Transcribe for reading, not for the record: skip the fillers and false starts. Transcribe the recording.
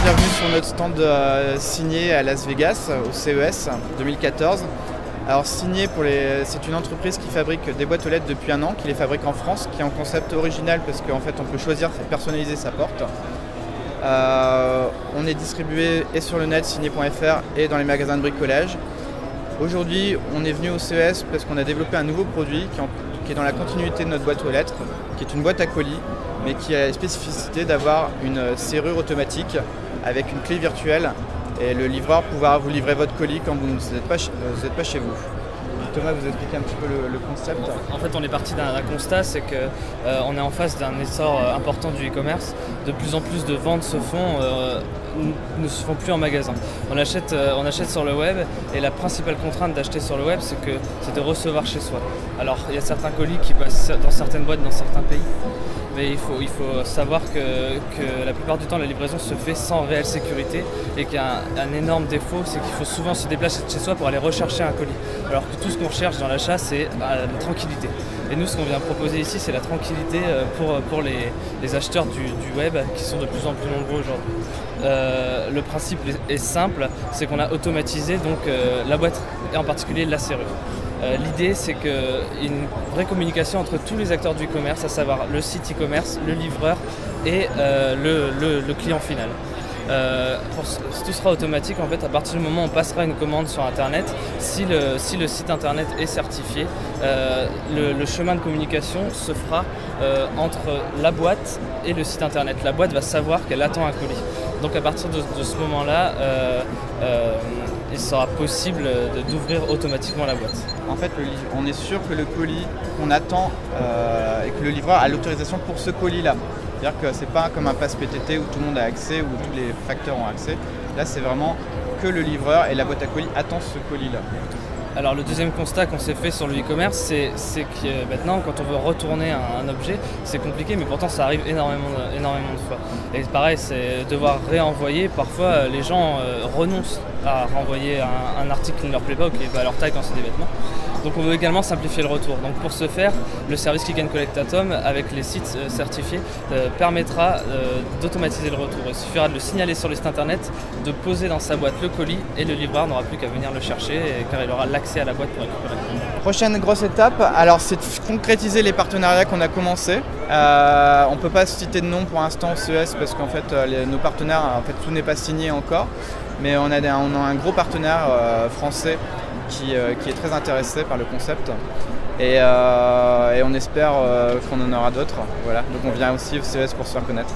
bienvenue sur notre stand Signé à Las Vegas, au CES 2014. Alors Signé, c'est une entreprise qui fabrique des boîtes aux lettres depuis un an, qui les fabrique en France, qui est un concept original parce qu'en fait on peut choisir et personnaliser sa porte. On est distribué et sur le net, signé.fr, et dans les magasins de bricolage. Aujourd'hui, on est venu au CES parce qu'on a développé un nouveau produit qui est dans la continuité de notre boîte aux lettres, qui est une boîte à colis, mais qui a la spécificité d'avoir une serrure automatique avec une clé virtuelle et le livreur pourra vous livrer votre colis quand vous n'êtes pas chez vous. Thomas, vous expliquez un petit peu le concept. En fait, on est parti d'un constat, c'est qu'on est en face d'un essor important du e-commerce. De plus en plus de ventes ne se font plus en magasin. On achète sur le web, et la principale contrainte d'acheter sur le web, c'est de recevoir chez soi. Alors, il y a certains colis qui passent dans certaines boîtes dans certains pays, mais il faut savoir que la plupart du temps, la livraison se fait sans réelle sécurité, et qu'il y a un énorme défaut, c'est qu'il faut souvent se déplacer de chez soi pour aller rechercher un colis. Alors que tout ce qu'on recherche dans l'achat, c'est la tranquillité. Et nous, ce qu'on vient proposer ici, c'est la tranquillité pour les acheteurs du web, qui sont de plus en plus nombreux aujourd'hui. Le principe est simple, c'est qu'on a automatisé donc, la boîte, et en particulier la serrure. L'idée, c'est qu'il y ait une vraie communication entre tous les acteurs du e-commerce, à savoir le site e-commerce, le livreur et le client final. Tout sera automatique en fait à partir du moment où on passera une commande sur internet. Si le site internet est certifié, le chemin de communication se fera entre la boîte et le site internet. La boîte va savoir qu'elle attend un colis. Donc à partir de ce moment-là, il sera possible d'ouvrir automatiquement la boîte. En fait, on est sûr que le colis qu'on attend et que le livreur a l'autorisation pour ce colis-là. C'est-à-dire que c'est pas comme un pass PTT où tout le monde a accès, où tous les facteurs ont accès. Là, c'est vraiment que le livreur et la boîte à colis attendent ce colis-là. Alors le deuxième constat qu'on s'est fait sur le e-commerce, c'est que maintenant, quand on veut retourner un objet, c'est compliqué, mais pourtant ça arrive énormément de fois. Et pareil, c'est devoir réenvoyer. Parfois, les gens renoncent à renvoyer un article qui ne leur plaît pas ou qui n'est pas à leur taille quand c'est des vêtements. Donc on veut également simplifier le retour. Donc pour ce faire, le service Click & Collect Atom, avec les sites certifiés, permettra d'automatiser le retour. Il suffira de le signaler sur le site internet, de poser dans sa boîte le colis, et le livreur n'aura plus qu'à venir le chercher, car il aura l'accès à la boîte pour récupérer. Prochaine grosse étape, alors c'est de concrétiser les partenariats qu'on a commencé. On ne peut pas citer de nom pour l'instant au CES parce qu'en fait nos partenaires, tout n'est pas signé encore, mais on a un gros partenaire français qui est très intéressé par le concept, et on espère qu'on en aura d'autres. Voilà. Donc on vient aussi au CES pour se faire connaître.